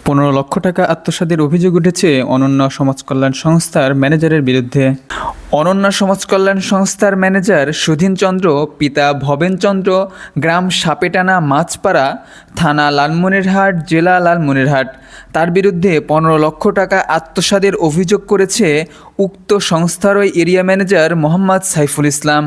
15 লক্ষ টাকা আত্মসাতের অভিযোগ উঠেছে অনন্য সমাজ কল্যাণ সংস্থার ম্যানেজারের বিরুদ্ধে। অনন্য সমাজ কল্যাণ সংস্থার ম্যানেজার সুধীন চন্দ্র, পিতা ভবেন চন্দ্র, গ্রাম সাপেটানা মাছপাড়া, থানা লালমনিরহাট, জেলা লালমনিরহাট, তার বিরুদ্ধে 15 লক্ষ টাকা আত্মসাতের অভিযোগ করেছে উক্ত সংস্থার ওই এরিয়া ম্যানেজার মোহাম্মদ সাইফুল ইসলাম।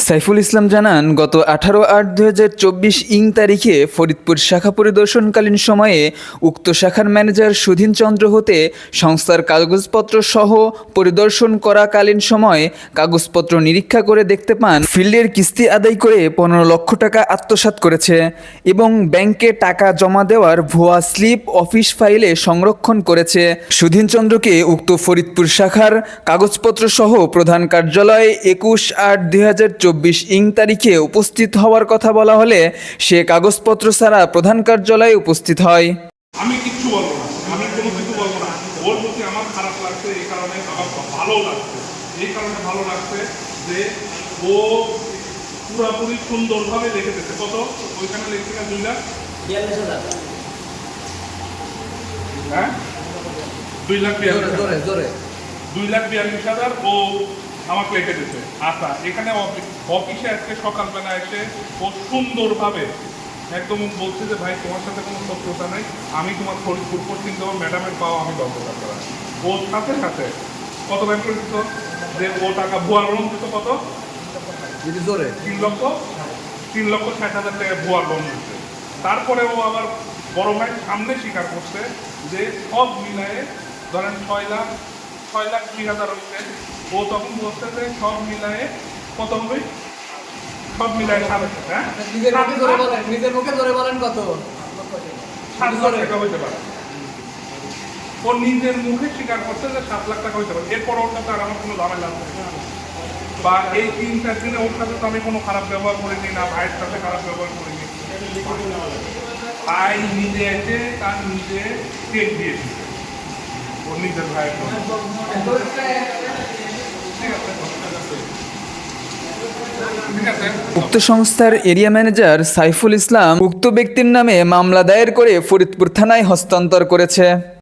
সাইফুল ইসলাম জানান, গত 18/8/2024 তারিখে ফরিদপুর শাখা পরিদর্শনকালীন সময়ে উক্ত শাখার ম্যানেজার সুধীন চন্দ্র হতে সংস্থার কাগজপত্র সহ পরিদর্শন করাকালীন সময় কাগজপত্র নিরীক্ষা করে দেখতে পান ফিল্ডের কিস্তি আদায় করে 15 লক্ষ টাকা আত্মসাৎ করেছে এবং ব্যাংকে টাকা জমা দেওয়ার ভুয়া স্লিপ অফিস ফাইলে সংরক্ষণ করেছে। সুধীন চন্দ্রকে উক্ত ফরিদপুর শাখার কাগজপত্র সহ প্রধান কার্যালয়ে 21/8/2024 তারিখে উপস্থিত হওয়ার কথা বলা হলে সে কাগজপত্র ছাড়া প্রধান কার্যালয়ে উপস্থিত হয়। আমি কিচ্ছু বলবো না, আমি কোনো কিছু বলবো না। ওর প্রতি আমার খারাপ লাগছে, এই কারণে আমার ভালো লাগছে, এই কারণে ভালো লাগছে যে ও পুরোপুরি সুন্দরভাবে লিখে দিচ্ছে। কত ওইখানে লিখছে না 2,42,000, হ্যাঁ 2,42,000 ও আমাকে লিখে দিচ্ছে। আচ্ছা, এখানে অফিসে আজকে সকালবেলা এসে ও সুন্দরভাবে একদম বলছে যে ভাই তোমার সাথে কোনো শত্রুতা নেই, আমি তোমার ফরিদপুর পশ্চিম দেবো, ম্যাডামের পাওয়া আমি দরকার করা। ওর সাথে সাথে কত ব্যাংক করে দিত যে ও টাকা ভুয়া লোন দিত, কত 3,60,000 টাকা ভুয়া লোন দিচ্ছে। তারপরে ও আবার বড় ভাই সামনে স্বীকার করছে যে সব মিলায়ে ধরেন 6,20,000 হচ্ছে। ও তখন বলছে যে সব মিলায়ে কত হবে, সব মিলায় 7,000, হ্যাঁ নিজের মুখে ধরে বলেন কত 7,00,000 টাকা হইতে পারে। ও নিজের মুখে স্বীকার করছে যে 7 লাখ টাকা হইতে পারে। এরপর ওর সাথে আর আমার কোনো ঝামেলা নেই, বা এই 3-4 দিনে ওর সাথে তো আমি কোনো খারাপ ব্যবহার করিনি, না ভাইয়ের সাথে খারাপ ব্যবহার করিনি। ভাই নিজে এসে তার নিজে চেক দিয়ে দিচ্ছে ওর নিজের ভাইয়ের। ঠিক আছে, উক্ত সংস্থার এরিয়া ম্যানেজার সাইফুল ইসলাম উক্ত ব্যক্তির নামে মামলা দায়ের করে ফরিদপুর থানায় হস্তান্তর করেছে।